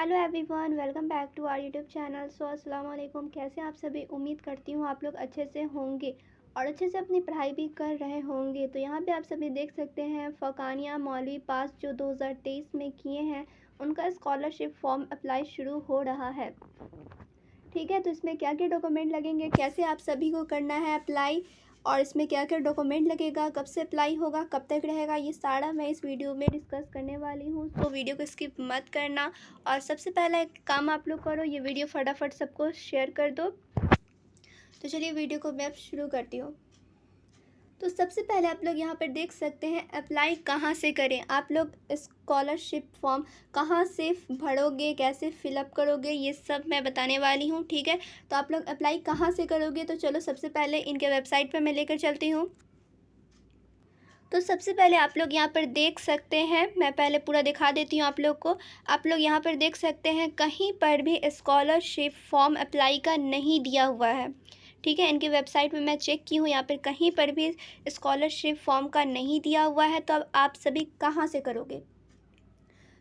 Hello everyone, welcome back to our YouTube channel. अस्सलाम वालेकुम। कैसे आप सभी? उम्मीद करती हूँ आप लोग अच्छे से होंगे और अच्छे से अपनी पढ़ाई भी कर रहे होंगे। तो यहाँ पे आप सभी देख सकते हैं फ़ौकानिया मौलवी पास जो 2023 में किए हैं, उनका स्कॉलरशिप फॉर्म अप्लाई शुरू हो रहा है। ठीक है, तो इसमें क्या क्या डॉक्यूमेंट लगेंगे, कैसे आप सभी को करना है अप्लाई और इसमें क्या क्या डॉक्यूमेंट लगेगा, कब से अप्लाई होगा, कब तक रहेगा, ये सारा मैं इस वीडियो में डिस्कस करने वाली हूँ। तो वीडियो को स्किप मत करना और सबसे पहला एक काम आप लोग करो, ये वीडियो फटाफट सबको शेयर कर दो। तो चलिए वीडियो को मैं अब शुरू करती हूँ। तो सबसे पहले आप लोग यहाँ पर देख सकते हैं अप्लाई कहाँ से करें। आप लोग स्कॉलरशिप फॉर्म कहाँ से भरोगे, कैसे फिलअप करोगे, ये सब मैं बताने वाली हूँ। ठीक है, तो आप लोग अप्लाई कहाँ से करोगे, तो चलो सबसे पहले इनके वेबसाइट पर मैं लेकर चलती हूँ। तो सबसे पहले आप लोग यहाँ पर देख सकते हैं, मैं पहले पूरा दिखा देती हूँ आप लोग को। आप लोग यहाँ पर देख सकते हैं कहीं पर भी स्कॉलरशिप फॉर्म अप्लाई का नहीं दिया हुआ है। ठीक है, इनकी वेबसाइट पे मैं चेक की हूँ, यहाँ पर कहीं पर भी स्कॉलरशिप फॉर्म का नहीं दिया हुआ है। तो अब आप सभी कहाँ से करोगे?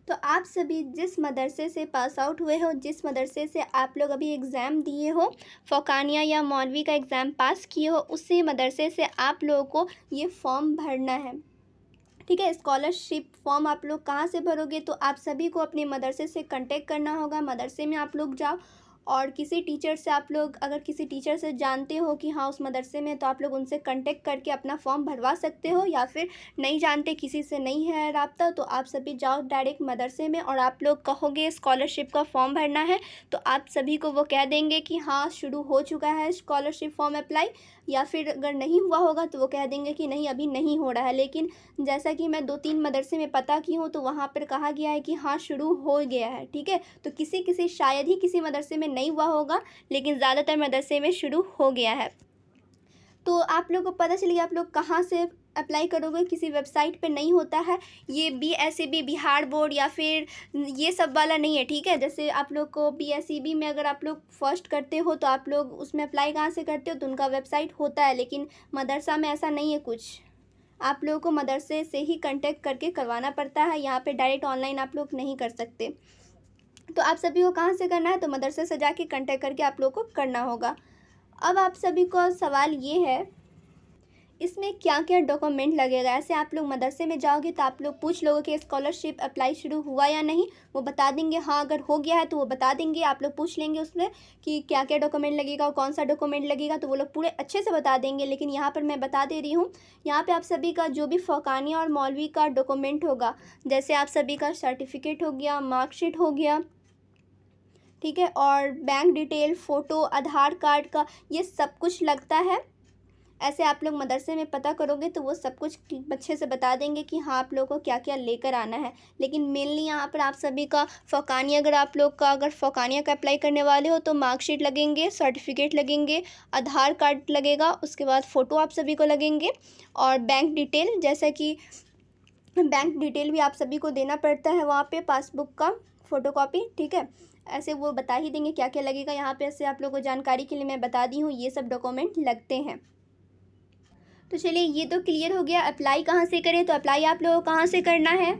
तो आप सभी जिस मदरसे से पास आउट हुए हो, जिस मदरसे से आप लोग अभी एग्ज़ाम दिए हो, फ़ौकानिया या मौलवी का एग्ज़ाम पास किए हो, उसी मदरसे से आप लोगों को ये फॉर्म भरना है। ठीक है, स्कॉलरशिप फॉर्म आप लोग कहाँ से भरोगे, तो आप सभी को अपने मदरसे से कांटेक्ट करना होगा। मदरसे में आप लोग जाओ और किसी टीचर से आप लोग, अगर किसी टीचर से जानते हो कि हाँ उस मदरसे में, तो आप लोग उनसे कांटेक्ट करके अपना फॉर्म भरवा सकते हो। या फिर नहीं जानते, किसी से नहीं है राब्ता, तो आप सभी जाओ डायरेक्ट मदरसे में और आप लोग कहोगे स्कॉलरशिप का फॉर्म भरना है, तो आप सभी को वो कह देंगे कि हाँ शुरू हो चुका है स्कॉलरशिप फॉर्म अप्लाई। या फिर अगर नहीं हुआ होगा तो वो कह देंगे कि नहीं अभी नहीं हो रहा है। लेकिन जैसा कि मैं 2-3 मदरसे में पता की हूँ, तो वहाँ पर कहा गया है कि हाँ शुरू हो गया है। ठीक है, तो किसी शायद ही किसी मदरसे में नहीं हुआ होगा, लेकिन ज़्यादातर मदरसे में शुरू हो गया है। तो आप लोग को पता चलिए आप लोग कहाँ से अप्लाई करोगे। किसी वेबसाइट पे नहीं होता है, ये BSEB बिहार बोर्ड या फिर ये सब वाला नहीं है। ठीक है, जैसे आप लोग को BSEB में अगर आप लोग फर्स्ट करते हो तो आप लोग उसमें अप्लाई कहाँ से करते हो, तो उनका वेबसाइट होता है। लेकिन मदरसा में ऐसा नहीं है कुछ, आप लोगों को मदरसे से ही कांटेक्ट करके करवाना पड़ता है। यहाँ पे डायरेक्ट ऑनलाइन आप लोग नहीं कर सकते। तो आप सभी को कहाँ से करना है, तो मदरसे से जाके कांटेक्ट करके आप लोग को करना होगा। अब आप सभी को सवाल ये है, इसमें क्या क्या डॉक्यूमेंट लगेगा। ऐसे आप लोग मदरसे में जाओगे तो आप लोग पूछ लोगे कि स्कॉलरशिप अप्लाई शुरू हुआ या नहीं, वो बता देंगे। हाँ अगर हो गया है तो वो बता देंगे। आप लोग पूछ लेंगे उसमें कि क्या क्या डॉक्यूमेंट लगेगा और कौन सा डॉक्यूमेंट लगेगा, तो वो लोग पूरे अच्छे से बता देंगे। लेकिन यहाँ पर मैं बता दे रही हूँ, यहाँ पर आप सभी का जो भी फ़ौकानिया और मौलवी का डॉक्यूमेंट होगा, जैसे आप सभी का सर्टिफिकेट हो गया, मार्कशीट हो गया, ठीक है, और bank detail, photo, Aadhaar card का, ये सब कुछ लगता है। ऐसे आप लोग मदरसे में पता करोगे तो वो सब कुछ अच्छे से बता देंगे कि हाँ आप लोगों को क्या क्या लेकर आना है। लेकिन मेनली यहाँ पर आप सभी का फ़ौकानिया, अगर आप लोग का अगर फ़ौकानिया का अप्लाई करने वाले हो तो मार्कशीट लगेंगे, सर्टिफिकेट लगेंगे, आधार कार्ड लगेगा, उसके बाद फ़ोटो आप सभी को लगेंगे और बैंक डिटेल, जैसा कि बैंक डिटेल भी आप सभी को देना पड़ता है वहाँ पे, पासबुक का फ़ोटोकॉपी। ठीक है, ऐसे वो बता ही देंगे क्या क्या लगेगा। यहाँ पे ऐसे आप लोगों को जानकारी के लिए मैं बता दी हूँ, ये सब डॉक्यूमेंट लगते हैं। तो चलिए ये तो क्लियर हो गया अप्लाई कहाँ से करें। तो अप्लाई आप लोगों को कहाँ से करना है,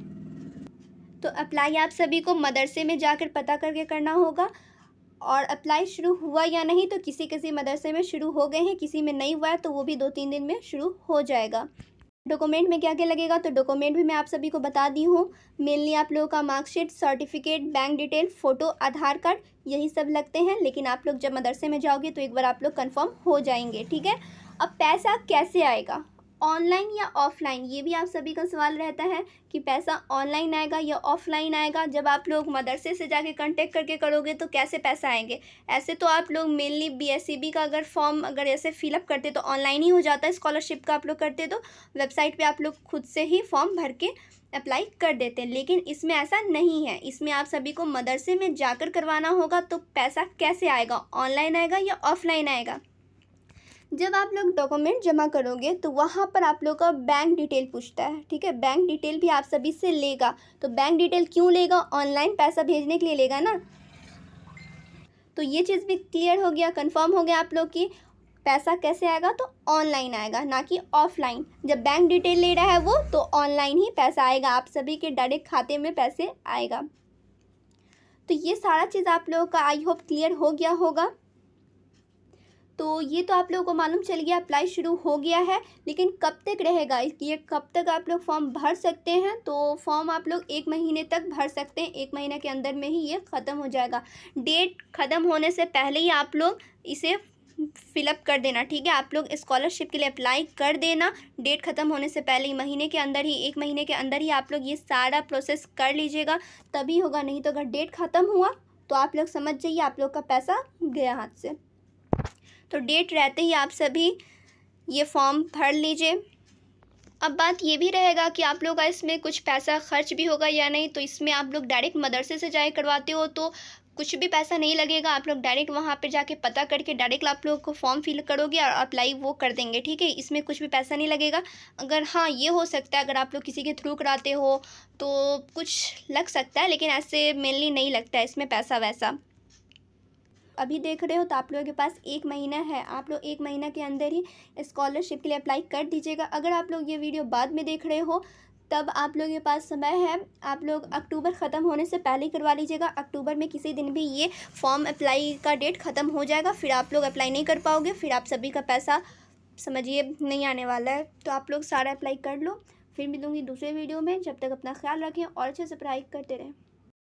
तो अप्लाई आप सभी को मदरसे में जाकर पता करके करना होगा। और अप्लाई शुरू हुआ या नहीं, तो किसी किसी मदरसे में शुरू हो गए हैं, किसी में नहीं हुआ है, तो वो भी 2-3 दिन में शुरू हो जाएगा। डॉक्यूमेंट में क्या क्या लगेगा, तो डॉक्यूमेंट भी मैं आप सभी को बता दी हूँ। मेनली आप लोगों का marksheet, certificate, bank detail, photo, Aadhaar card, यही सब लगते हैं। लेकिन आप लोग जब मदरसे में जाओगे तो एक बार आप लोग कंफर्म हो जाएंगे। ठीक है, अब पैसा कैसे आएगा, ऑनलाइन या ऑफलाइन, ये भी आप सभी का सवाल रहता है कि पैसा ऑनलाइन आएगा या ऑफलाइन आएगा। जब आप लोग मदरसे से जाके कांटेक्ट करके करोगे तो कैसे पैसा आएंगे। ऐसे तो आप लोग मेनली BSEB का अगर फॉर्म अगर ऐसे फिलअप करते तो ऑनलाइन ही हो जाता है। स्कॉलरशिप का आप लोग करते तो वेबसाइट पे आप लोग खुद से ही फॉर्म भर के अप्लाई कर देते हैं। लेकिन इसमें ऐसा नहीं है, इसमें आप सभी को मदरसे में जाकर करवाना होगा। तो पैसा कैसे आएगा, ऑनलाइन आएगा या ऑफलाइन आएगा। जब आप लोग डॉक्यूमेंट जमा करोगे तो वहाँ पर आप लोग का बैंक डिटेल पूछता है। ठीक है, बैंक डिटेल भी आप सभी से लेगा। तो बैंक डिटेल क्यों लेगा, ऑनलाइन पैसा भेजने के लिए लेगा ना। तो ये चीज़ भी क्लियर हो गया, कंफर्म हो गया आप लोग की पैसा कैसे आएगा, तो ऑनलाइन आएगा ना कि ऑफलाइन। जब बैंक डिटेल ले रहा है वो, तो ऑनलाइन ही पैसा आएगा, आप सभी के डायरेक्ट खाते में पैसे आएगा। तो ये सारा चीज़ आप लोगों का आई होप क्लियर हो गया होगा। तो ये तो आप लोगों को मालूम चल गया, अप्लाई शुरू हो गया है, लेकिन कब तक रहेगा, ये कब तक आप लोग फॉर्म भर सकते हैं। तो फॉर्म आप लोग 1 महीने तक भर सकते हैं, 1 महीने के अंदर में ही ये ख़त्म हो जाएगा। डेट ख़त्म होने से पहले ही आप लोग इसे फिलअप कर देना, ठीक है। आप लोग स्कॉलरशिप के लिए अप्लाई कर देना, डेट ख़त्म होने से पहले ही, महीने के अंदर ही, 1 महीने के अंदर ही आप लोग ये सारा प्रोसेस कर लीजिएगा, तभी होगा। नहीं तो अगर डेट ख़त्म हुआ तो आप लोग समझ जाइए आप लोग का पैसा गया हाथ से। तो डेट रहते ही आप सभी ये फॉर्म भर लीजिए। अब बात ये भी रहेगा कि आप लोग का इसमें कुछ पैसा खर्च भी होगा या नहीं। तो इसमें आप लोग डायरेक्ट मदरसे से जाके करवाते हो तो कुछ भी पैसा नहीं लगेगा। आप लोग डायरेक्ट वहाँ पे जाके पता करके डायरेक्ट आप लोग को फॉर्म फिल करोगे और अप्लाई वो कर देंगे, ठीक है। इसमें कुछ भी पैसा नहीं लगेगा। अगर हाँ ये हो सकता है, अगर आप लोग किसी के थ्रू कराते हो तो कुछ लग सकता है, लेकिन ऐसे मेनली नहीं लगता है इसमें पैसा वैसा। अभी देख रहे हो तो आप लोगों के पास 1 महीना है, आप लोग 1 महीना के अंदर ही स्कॉलरशिप के लिए अप्लाई कर दीजिएगा। अगर आप लोग ये वीडियो बाद में देख रहे हो तब आप लोगों के पास समय है, आप लोग अक्टूबर ख़त्म होने से पहले ही करवा लीजिएगा। अक्टूबर में किसी दिन भी ये फॉर्म अप्लाई का डेट ख़त्म हो जाएगा, फिर आप लोग अप्लाई नहीं कर पाओगे, फिर आप सभी का पैसा समझिए नहीं आने वाला है। तो आप लोग सारा अप्लाई कर लो। फिर मिलूँगी दूसरे वीडियो में, जब तक अपना ख्याल रखें और अच्छे से पढ़ाई करते रहें।